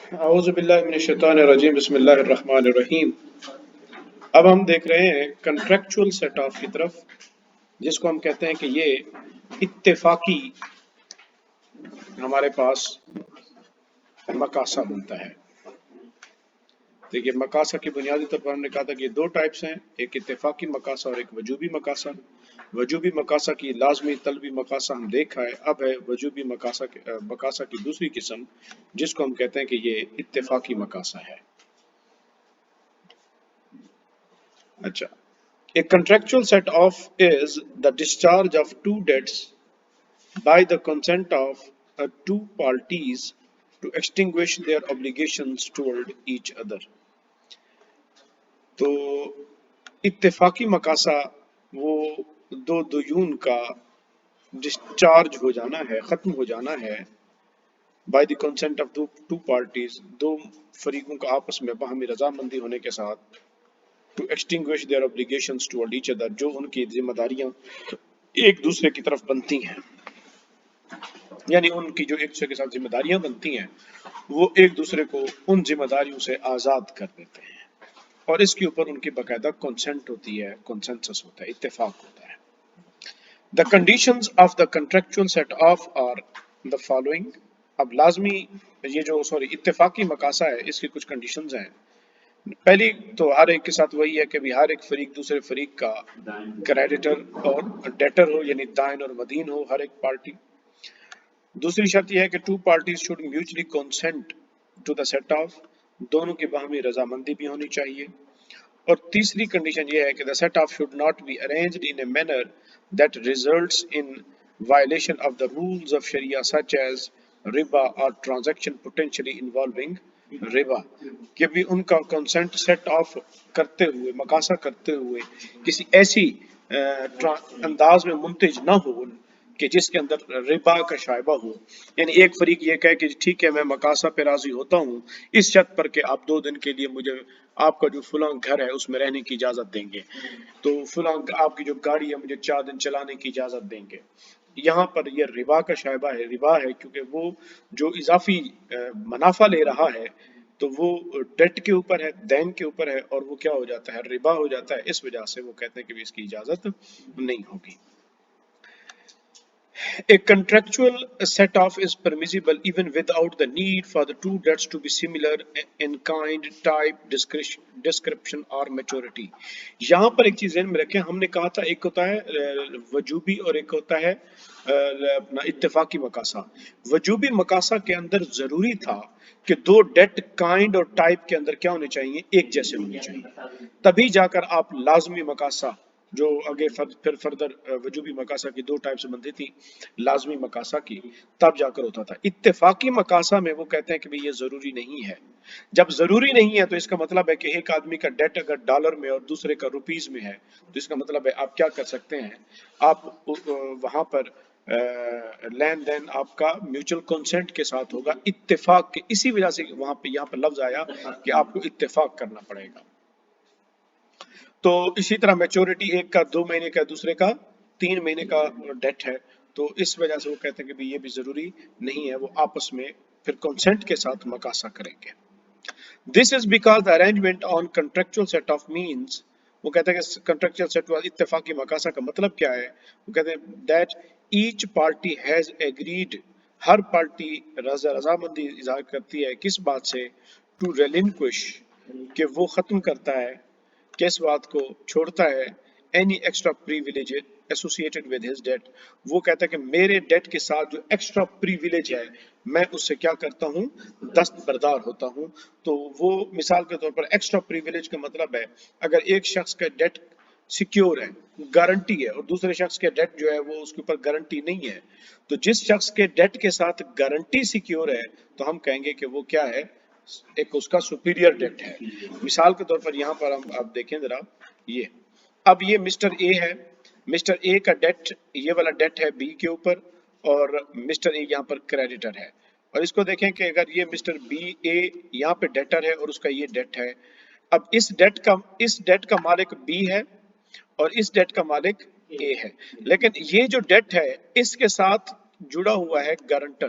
اعوذ باللہ من الشیطان الرجیم بسم اللہ الرحمن الرحیم۔ اب ہم دیکھ رہے ہیں کنٹریکچول سیٹ آف کی طرف، جس کو ہم کہتے ہیں کہ یہ اتفاقی ہمارے پاس مقاصہ بنتا ہے۔ دیکھیے مقاصہ کی بنیادی طور پر ہم نے کہا تھا کہ دو ٹائپس ہیں، ایک اتفاقی مقاصہ اور ایک وجوبی مقاصہ۔ وجوبی مقاصہ کی لازمی طلبی مقاصہ ہم دیکھا ہے، اب ہے وجوبی مقاصہ کی دوسری قسم، جس کو ہم کہتے ہیں کہ یہ اتفاقی مقاصہ ہے۔ اچھا، a contractual set off is the discharge of two debts by the consent of two parties to extinguish their obligations toward each other۔ تو اتفاقی مقاصہ وہ دو دیون کا ڈسچارج ہو جانا ہے، ختم ہو جانا ہے، by the consent of two parties, دو فریقوں کا آپس میں باہمی رضامندی ہونے کے ساتھ، to extinguish their obligations toward each other, جو ان کی ذمہ داریاں ایک دوسرے کی طرف بنتی ہیں، یعنی ان کی جو ایک دوسرے کے ساتھ ذمہ داریاں بنتی ہیں وہ ایک دوسرے کو ان ذمہ داریوں سے آزاد کر دیتے ہیں، اور اس کے اوپر ان کی باقاعدہ کنسنٹ ہوتی ہے، کنسنسس ہوتا ہے، اتفاق ہوتا ہے۔ The conditions of the contractual set off are the following۔ اب لازمی یہ جو اتفاقی مقاصہ ہے، اس کی کچھ کنڈیشنز ہیں۔ پہلی تو ہر ایک کے ساتھ وہی ہے کہ بھی ہر ایک فریق دوسرے فریق کا کریڈیٹر اور ڈیٹر ہو، یعنی دائن اور مدین ہو ہر ایک پارٹی۔ دوسری شرط یہ ہے کہ two parties should mutually consent to the set آف، دونوں کی باہمی رضامندی بھی ہونی چاہیے۔ اور تیسری کنڈیشن یہ ہے کہ the set off should not be arranged in a manner that results in violation of the rules of Sharia such as riba or transaction potentially involving riba، کہ بھی ان کا کنسنٹ سیٹ آف کرتے ہوئے، مقاصہ کرتے ہوئے کسی ایسی انداز میں منتج نہ ہو کہ جس کے اندر ربا کا شائبہ ہو، یعنی ایک فریق یہ کہے کہ ٹھیک ہے میں مقاصہ پہ راضی ہوتا ہوں اس شرط پر کہ آپ 2 دن کے لیے مجھے آپ کا جو فلاں گھر ہے اس میں رہنے کی اجازت دیں گے، تو فلاں آپ کی جو گاڑی ہے مجھے 4 دن چلانے کی اجازت دیں گے۔ یہاں پر یہ ربا کا شائبہ ہے، ربا ہے کیونکہ وہ جو اضافی منافع لے رہا ہے تو وہ ڈیٹ کے اوپر ہے، دین کے اوپر ہے، اور وہ کیا ہو جاتا ہے، ربا ہو جاتا ہے۔ اس وجہ سے وہ کہتے ہیں کہ اس کی اجازت نہیں ہوگی۔ A contractual set-off is permissible even without the need for the two debts to be similar in kind, type, description or maturity۔ یہاں پر ایک چیز ذہن میں رکھیں، ہم نے کہا تھا ایک ہوتا ہے وجوبی اور ایک ہوتا ہے اپنا اتفاقی مقاصہ۔ وجوبی مقاصہ کے اندر ضروری تھا کہ دو ڈیٹ کائنڈ اور ٹائپ کے اندر کیا ہونے چاہیے، ایک جیسے ہونے چاہیے، تبھی جا کر آپ لازمی مقاصہ جو آگے پھر فردر وجوبی مقاصہ کی 2 ٹائپ سے بنتی تھی، لازمی مقاصہ کی، تب جا کر ہوتا تھا۔ اتفاقی مقاصہ میں وہ کہتے ہیں کہ یہ ضروری نہیں ہے۔ جب ضروری نہیں ہے تو اس کا مطلب ہے کہ ایک آدمی کا ڈیٹ اگر ڈالر میں اور دوسرے کا روپیز میں ہے تو اس کا مطلب ہے آپ کیا کر سکتے ہیں، آپ وہاں پر لین دین آپ کا میوچل کنسنٹ کے ساتھ ہوگا، اتفاق کے، اسی وجہ سے وہاں پہ یہاں پر لفظ آیا کہ آپ کو اتفاق کرنا پڑے گا۔ تو اسی طرح میچورٹی ایک کا 2 مہینے کا، دوسرے کا 3 مہینے کا ڈیٹ ہے، تو اس وجہ سے وہ کہتے ہیں کہ یہ بھی ضروری نہیں ہے، وہ آپس میں پھر کنسنٹ کے ساتھ مقاصہ کریں گے۔ This is because the arrangement on contractual set off means، وہ کہتے ہیں کہ contractual set off اتفاقی مقاصہ کا مطلب کیا ہے، وہ کہتے ہیں that each party has agreed، Hare party رضامندی اظہار کرتی ہے کس بات سے، to relinquish، کہ وہ ختم کرتا ہے، کس بات کو چھوڑتا ہے، any extra privilege associated with his debt، وہ کہتا ہے کہ میرے ڈیٹ کے ساتھ جو ایکسٹرا پریویلیج ہے میں اس سے کیا کرتا ہوں، دستبردار ہوتا ہوں۔ تو وہ مثال کے طور پر ایکسٹرا پریویلیج کا مطلب ہے اگر ایک شخص کا ڈیٹ سیکیور ہے، گارنٹی ہے، اور دوسرے شخص کے ڈیٹ جو ہے وہ اس کے اوپر گارنٹی نہیں ہے، تو جس شخص کے ڈیٹ کے ساتھ گارنٹی سیکیور ہے تو ہم کہیں گے کہ وہ کیا ہے، ایک اس کا سپیریئر ڈیٹ ہے۔ مثال کے طور پر یہاں پر ہم آپ دیکھیں ذرا، یہ اب یہ مسٹر اے ہے، مسٹر اے کا ڈیٹ، یہ والا ڈیٹ ہے بی کے اوپر، اور مسٹر اے یہاں پر کریڈیٹر ہے، اور اس کو دیکھیں کہ اگر یہ مسٹر بی اے یہاں پہ ڈیٹر ہے اور اس کا یہ ڈیٹ ہے، اب اس ڈیٹ کا مالک بی ہے اور اس ڈیٹ کا مالک اے ہے، لیکن یہ جو ڈیٹ ہے اس کے ساتھ جڑا ہوا ہے guarantor,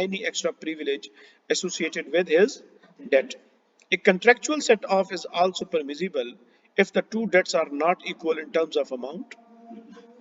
any extra privilege associated with his debt. A contractual set off is also permissible if the two debts are not equal in terms of amount.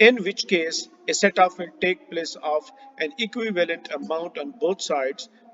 In which case a set off will take place of an equivalent amount on both sides.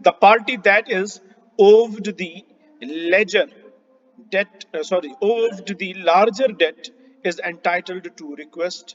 The party that is owed the ledger owed the larger debt is entitled to request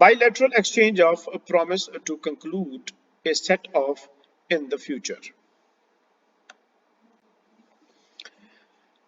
Bilateral exchange of a promise to conclude a set off in the future।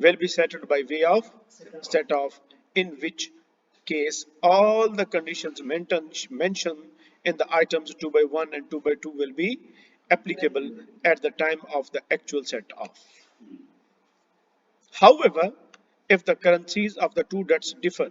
will be settled by way of set off, in which case all the conditions mentioned in the items 2/1 and 2/2 will be applicable at the time of the actual set off. However, if the currencies of the two debts differ,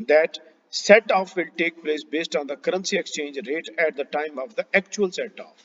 that set off will take place based on the currency exchange rate at the time of the actual set off।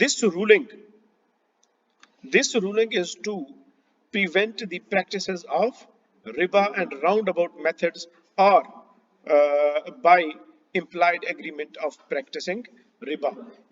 this ruling this ruling is to prevent the practices of riba and roundabout methods or by implied agreement of practicing riba।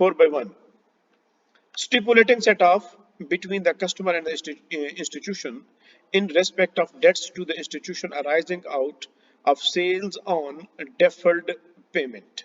4/1 stipulating set off between the customer and the institution in respect of debts to the institution arising out of sales on deferred payment।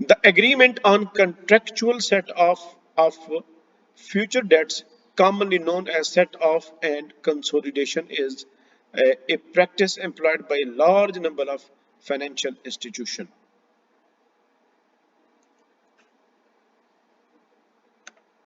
The agreement on contractual set-off of future debts, commonly known as set-off and consolidation, is a practice employed by a large number of financial institutions.